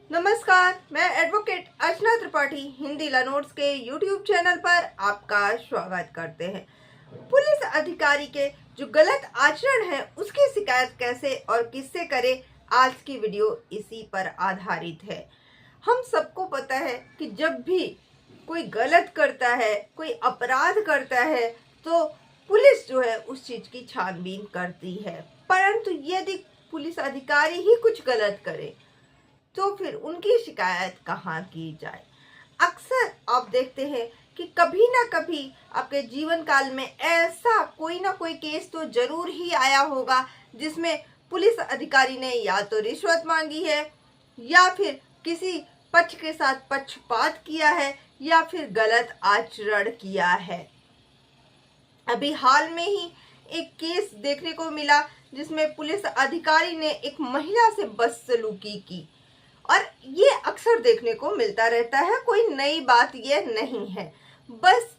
नमस्कार, मैं एडवोकेट अर्चना त्रिपाठी हिंदी ला नोट्स के यूट्यूब चैनल पर आपका स्वागत करते हैं। पुलिस अधिकारी के जो गलत आचरण है उसकी शिकायत कैसे और किससे करें, आज की वीडियो इसी पर आधारित है। हम सबको पता है कि जब भी कोई गलत करता है, कोई अपराध करता है, तो पुलिस जो है उस चीज की छानबीन करती है। परंतु यदि पुलिस अधिकारी ही कुछ गलत करे तो फिर उनकी शिकायत कहाँ की जाए। अक्सर आप देखते हैं कि कभी ना कभी आपके जीवन काल में ऐसा कोई ना कोई केस तो जरूर ही आया होगा जिसमें पुलिस अधिकारी ने या तो रिश्वत मांगी है या फिर किसी पक्ष के साथ पक्षपात किया है या फिर गलत आचरण किया है। अभी हाल में ही एक केस देखने को मिला जिसमें पुलिस अधिकारी ने एक महिला से बदसलूकी की, और ये अक्सर देखने को मिलता रहता है, कोई नई बात ये नहीं है। बस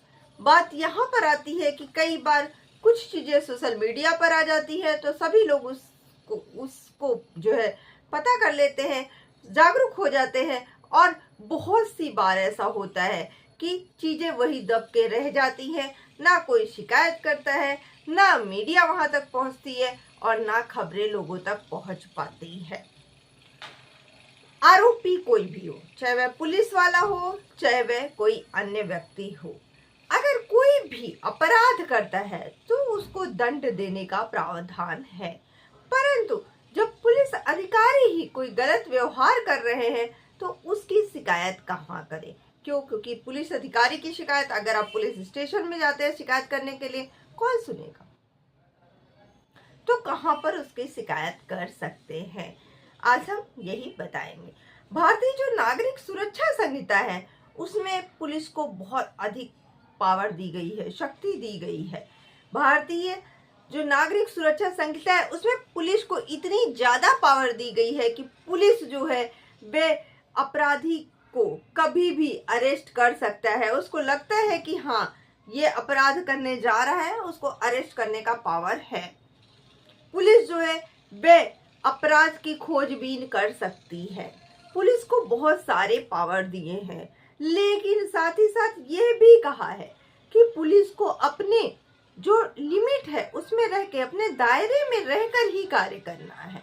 बात यहाँ पर आती है कि कई बार कुछ चीजें सोशल मीडिया पर आ जाती है तो सभी लोग उसको जो है पता कर लेते हैं, जागरूक हो जाते हैं, और बहुत सी बार ऐसा होता है कि चीजें वही दब के रह जाती हैं। ना कोई शिकायत करता है, ना मीडिया वहां तक पहुंचती है और ना खबरें लोगों तक पहुंच पाती है। आरोपी कोई भी हो, चाहे वह पुलिस वाला हो, चाहे वह कोई अन्य व्यक्ति हो, अगर कोई भी अपराध करता है तो उसको दंड देने का प्रावधान है। परंतु जब पुलिस अधिकारी ही कोई गलत व्यवहार कर रहे हैं तो उसकी शिकायत कहाँ करें? क्यों? क्योंकि पुलिस अधिकारी की शिकायत अगर आप पुलिस स्टेशन में जाते हैं शिकायत करने के लिए, कौन सुनेगा? तो कहाँ पर उसकी शिकायत कर सकते हैं, आज हम यही बताएंगे। भारतीय जो नागरिक सुरक्षा संहिता है उसमें पुलिस को बहुत अधिक पावर दी गई है, शक्ति दी गई है। भारतीय जो नागरिक सुरक्षा संहिता है उसमें पुलिस को इतनी ज्यादा पावर दी गई है कि पुलिस जो है वे अपराधी को कभी भी अरेस्ट कर सकता है। उसको लगता है कि हाँ ये अपराध करने जा रहा है, उसको अरेस्ट करने का पावर है। पुलिस जो है वे अपराध की खोजबीन कर सकती है। पुलिस को बहुत सारे पावर दिए हैं, लेकिन साथ ही साथ ये भी कहा है कि पुलिस को अपने जो लिमिट है उसमें रह के, अपने दायरे में रहकर ही कार्य करना है।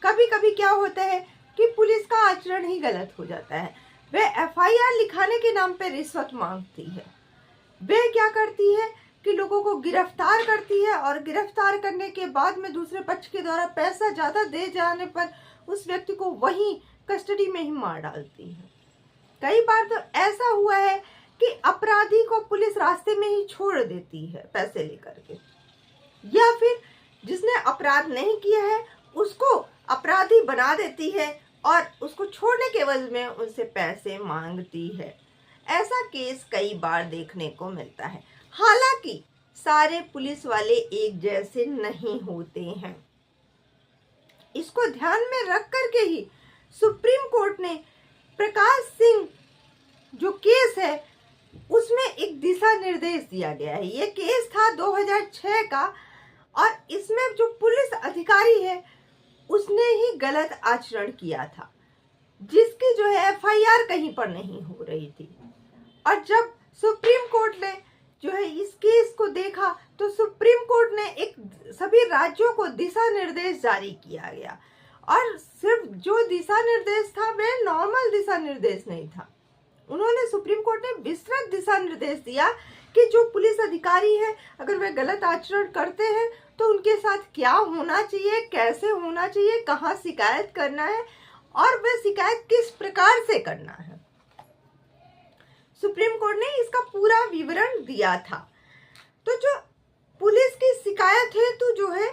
कभी कभी क्या होता है कि पुलिस का आचरण ही गलत हो जाता है। वह एफआईआर लिखाने के नाम पे रिश्वत मांगती है। वह क्या करती है कि लोगों को गिरफ्तार करती है और गिरफ्तार करने के बाद में दूसरे पक्ष के द्वारा पैसा ज्यादा दे जाने पर उस व्यक्ति को वहीं कस्टडी में ही मार डालती है। कई बार तो ऐसा हुआ है कि अपराधी को पुलिस रास्ते में ही छोड़ देती है पैसे लेकर के, या फिर जिसने अपराध नहीं किया है उसको अपराधी बना देती है और उसको छोड़ने के एवज में उनसे पैसे मांगती है। ऐसा केस कई बार देखने को मिलता है। हालांकि सारे पुलिस वाले एक जैसे नहीं होते हैं, इसको ध्यान में रख करके ही सुप्रीम कोर्ट ने प्रकाश सिंह जो केस है उसमें एक दिशा निर्देश दिया गया है। ये केस था 2006 का, और इसमें जो पुलिस अधिकारी है उसने ही गलत आचरण किया था, जिसकी जो है एफआईआर कहीं पर नहीं हो रही थी। और जब सुप्रीम कोर्ट ने जो है इस केस को देखा तो सुप्रीम कोर्ट ने एक सभी राज्यों को दिशा निर्देश जारी किया गया, और सिर्फ जो दिशा निर्देश था वह नॉर्मल दिशा निर्देश नहीं था। उन्होंने सुप्रीम कोर्ट ने विस्तृत दिशा निर्देश दिया कि जो पुलिस अधिकारी है अगर वे गलत आचरण करते हैं तो उनके साथ क्या होना चाहिए, कैसे होना चाहिए, कहाँ शिकायत करना है और वह शिकायत किस प्रकार से करना है। सुप्रीम कोर्ट ने इसका पूरा विवरण दिया था। तो जो पुलिस की शिकायत है तो जो है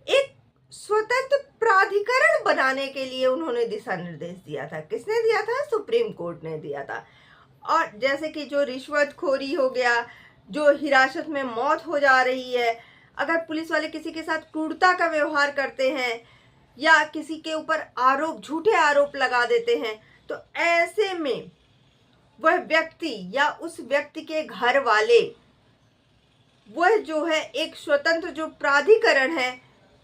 एक स्वतंत्र प्राधिकरण बनाने के लिए उन्होंने दिशा निर्देश दिया था। किसने दिया था? सुप्रीम कोर्ट ने दिया था। और जैसे कि जो रिश्वतखोरी हो गया, जो हिरासत में मौत हो जा रही है, अगर पुलिस वाले किसी के साथ क्रूरता का व्यवहार करते हैं या किसी के ऊपर आरोप, झूठे आरोप लगा देते हैं, तो ऐसे में वह व्यक्ति या उस व्यक्ति के घर वाले वह जो है एक स्वतंत्र जो प्राधिकरण है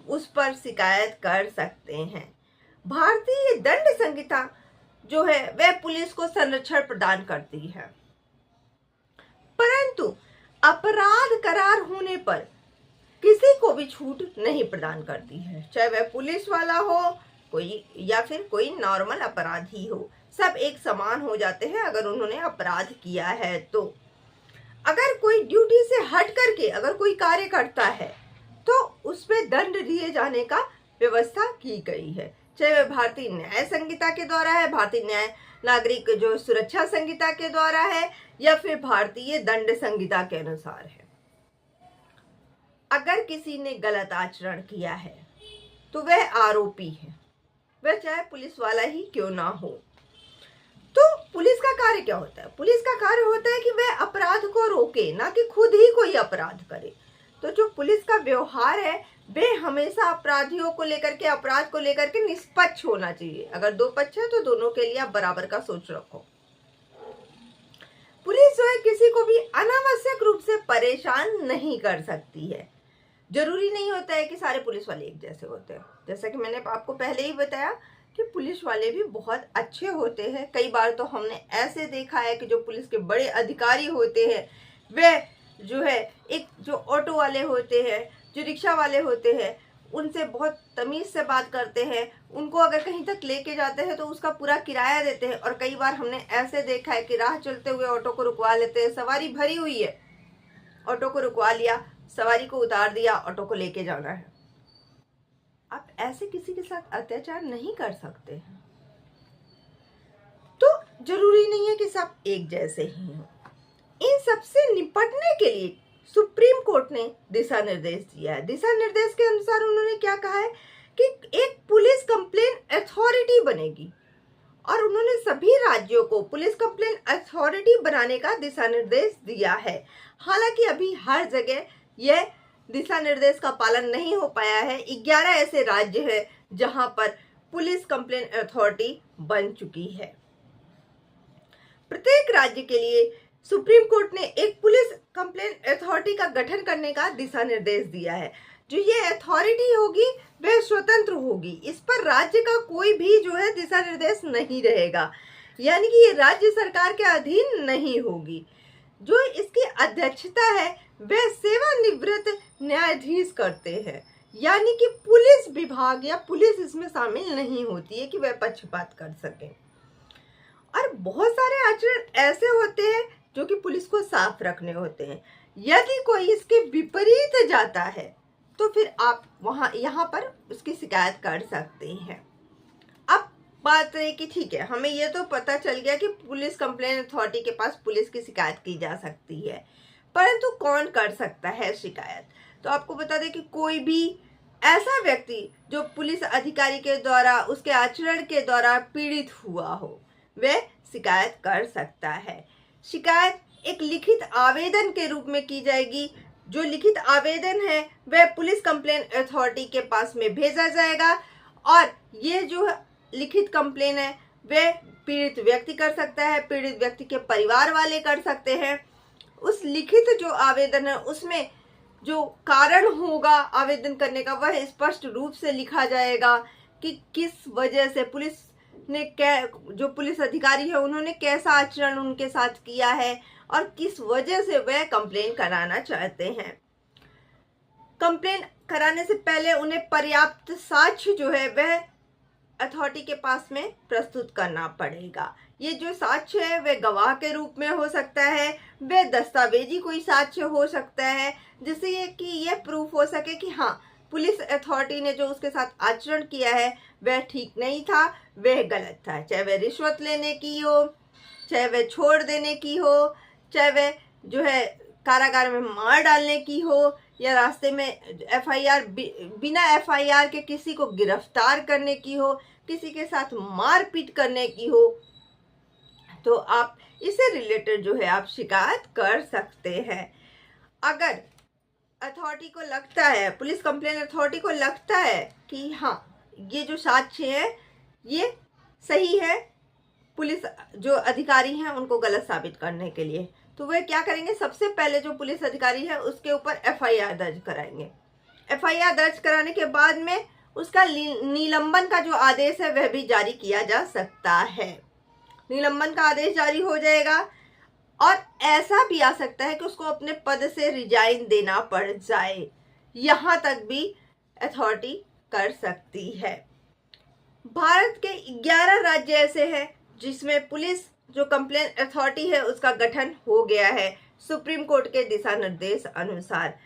उस पर शिकायत कर सकते हैं। भारतीय दंड संहिता जो है वह पुलिस को संरक्षण प्रदान करती है, परंतु अपराध करार होने पर किसी को भी छूट नहीं प्रदान करती है, चाहे वह पुलिस वाला हो कोई या फिर कोई नॉर्मल अपराधी हो। सब एक समान हो जाते हैं अगर उन्होंने अपराध किया है तो। अगर कोई ड्यूटी से हट करके अगर कोई कार्य करता है तो उस पे दंड दिए जाने का व्यवस्था की गई है, चाहे वह भारतीय न्याय संहिता के द्वारा है, भारतीय न्याय नागरिक जो सुरक्षा संहिता के द्वारा है, या फिर भारतीय दंड संहिता के अनुसार है। अगर किसी ने गलत आचरण किया है तो वह आरोपी है, वह चाहे पुलिस वाला ही क्यों ना हो। तो पुलिस का कार्य क्या होता है? पुलिस का कार्य होता है कि वह अपराध को रोके, ना कि खुद ही कोई अपराध करे। तो जो पुलिस का व्यवहार है वह हमेशा अपराधियों को लेकर के, अपराध को लेकर के निष्पक्ष होना चाहिए। अगर दो पक्ष है तो दोनों के लिए आप बराबर का सोच रखो। पुलिस जो है किसी को भी अनावश्यक रूप से परेशान नहीं कर सकती है। जरूरी नहीं होता है कि सारे पुलिस वाले एक जैसे होते हैं, जैसा कि मैंने आपको पहले ही बताया कि पुलिस वाले भी बहुत अच्छे होते हैं। कई बार तो हमने ऐसे देखा है कि जो पुलिस के बड़े अधिकारी होते हैं वे जो है एक जो ऑटो वाले होते हैं, जो रिक्शा वाले होते हैं, उनसे बहुत तमीज से बात करते हैं। उनको अगर कहीं तक लेके जाते हैं तो उसका पूरा किराया देते हैं। और कई बार हमने ऐसे देखा है कि राह चलते हुए ऑटो को रुकवा लेते हैं, सवारी भरी हुई है, ऑटो को रुकवा लिया, सवारी को उतार दिया, ऑटो को लेके जाना है। आप ऐसे किसी के साथ अत्याचार नहीं कर सकते हैं। तो जरूरी नहीं है कि सब एक जैसे ही हो। इन सबसे निपटने के लिए सुप्रीम कोर्ट ने दिशा निर्देश दिया है। दिशा निर्देश के अनुसार उन्होंने क्या कहा है कि एक पुलिस कंप्लेन अथॉरिटी बनेगी और उन्होंने सभी राज्यों को पुलिस कंप्लेन अथॉरिटी बनाने का दिशा निर्देश दिया है। हालांकि अभी हर जगह यह दिशा निर्देश का पालन नहीं हो पाया है। 11 ऐसे राज्य हैं जहां पर पुलिस कंप्लेन अथॉरिटी बन चुकी है। प्रत्येक राज्य के लिए सुप्रीम कोर्ट ने एक पुलिस कंप्लेन अथॉरिटी का गठन करने का दिशा निर्देश दिया है। जो ये अथॉरिटी होगी वह स्वतंत्र होगी, इस पर राज्य का कोई भी जो है दिशा निर्देश नहीं रहेगा, यानी कि ये राज्य सरकार के अधीन नहीं होगी। जो इसकी अध्यक्षता है वह सेवानिवृत्त न्यायाधीश करते हैं, यानी कि पुलिस विभाग या पुलिस इसमें शामिल नहीं होती है कि वह पक्षपात कर सके। और बहुत सारे आचरण ऐसे होते हैं जो कि पुलिस को साफ रखने होते हैं। यदि कोई इसके विपरीत जाता है तो फिर आप यहाँ पर उसकी शिकायत कर सकते हैं। अब बात है कि ठीक है, हमें ये तो पता चल गया कि पुलिस कंप्लेन अथॉरिटी के पास पुलिस की शिकायत की जा सकती है, परंतु कौन कर सकता है शिकायत? तो आपको बता दें कि कोई भी ऐसा व्यक्ति जो पुलिस अधिकारी के द्वारा उसके आचरण के द्वारा पीड़ित हुआ हो वह शिकायत कर सकता है। शिकायत एक लिखित आवेदन के रूप में की जाएगी। जो लिखित आवेदन है वह पुलिस कंप्लेन अथॉरिटी के पास में भेजा जाएगा और ये जो लिखित कंप्लेन है वह पीड़ित व्यक्ति कर सकता है, पीड़ित व्यक्ति के परिवार वाले कर सकते हैं। उस लिखित जो आवेदन है उसमें जो कारण होगा आवेदन करने का वह स्पष्ट रूप से लिखा जाएगा कि किस वजह से पुलिस ने जो पुलिस अधिकारी है उन्होंने कैसा आचरण उनके साथ किया है और किस वजह से वह कंप्लेन कराना चाहते हैं। कंप्लेन कराने से पहले उन्हें पर्याप्त साक्ष्य जो है वह अथॉरिटी के पास में प्रस्तुत करना पड़ेगा। ये जो साक्ष्य है वह गवाह के रूप में हो सकता है, वह दस्तावेजी कोई साक्ष्य हो सकता है, जिससे कि यह प्रूफ हो सके कि हाँ पुलिस अथॉरिटी ने जो उसके साथ आचरण किया है वह ठीक नहीं था, वह गलत था। चाहे वह रिश्वत लेने की हो, चाहे वह छोड़ देने की हो, चाहे वह जो है कारागार में मार डालने की हो, या रास्ते में बिना एफआईआर के किसी को गिरफ्तार करने की हो, किसी के साथ मारपीट करने की हो, तो आप इससे रिलेटेड जो है आप शिकायत कर सकते हैं। अगर अथॉरिटी को लगता है, पुलिस कंप्लेन अथॉरिटी को लगता है कि हाँ ये जो साक्ष्य है ये सही है पुलिस जो अधिकारी हैं उनको गलत साबित करने के लिए, तो वे क्या करेंगे, सबसे पहले जो पुलिस अधिकारी है उसके ऊपर एफआईआर दर्ज कराएंगे। एफआईआर दर्ज कराने के बाद में उसका निलंबन का जो आदेश है वह भी जारी किया जा सकता है। निलंबन का आदेश जारी हो जाएगा और ऐसा भी आ सकता है कि उसको अपने पद से रिजाइन देना पड़ जाए। यहां तक भी अथॉरिटी कर सकती है। भारत के 11 राज्य ऐसे हैं जिसमें पुलिस जो कंप्लेन अथॉरिटी है उसका गठन हो गया है सुप्रीम कोर्ट के दिशा निर्देश अनुसार।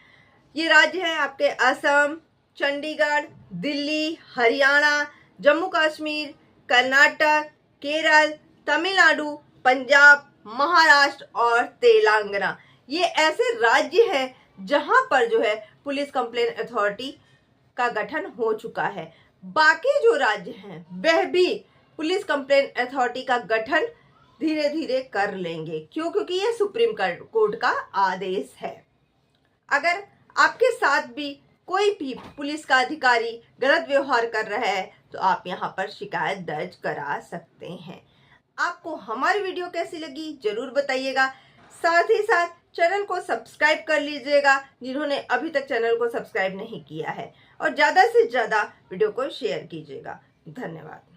ये राज्य हैं आपके असम, चंडीगढ़, दिल्ली, हरियाणा, जम्मू कश्मीर, कर्नाटक, केरल, तमिलनाडु, पंजाब, महाराष्ट्र और तेलंगाना। ये ऐसे राज्य हैं जहां पर जो है पुलिस कंप्लेन अथॉरिटी का गठन हो चुका है। बाकी जो राज्य हैं वह भी पुलिस कंप्लेन अथॉरिटी का गठन धीरे धीरे कर लेंगे। क्यों? क्योंकि ये सुप्रीम कोर्ट का आदेश है। अगर आपके साथ भी कोई भी पुलिस का अधिकारी गलत व्यवहार कर रहा है तो आप यहाँ पर शिकायत दर्ज करा सकते हैं। आपको हमारी वीडियो कैसी लगी जरूर बताइएगा। साथ ही साथ चैनल को सब्सक्राइब कर लीजिएगा जिन्होंने अभी तक चैनल को सब्सक्राइब नहीं किया है, और ज़्यादा से ज़्यादा वीडियो को शेयर कीजिएगा। धन्यवाद।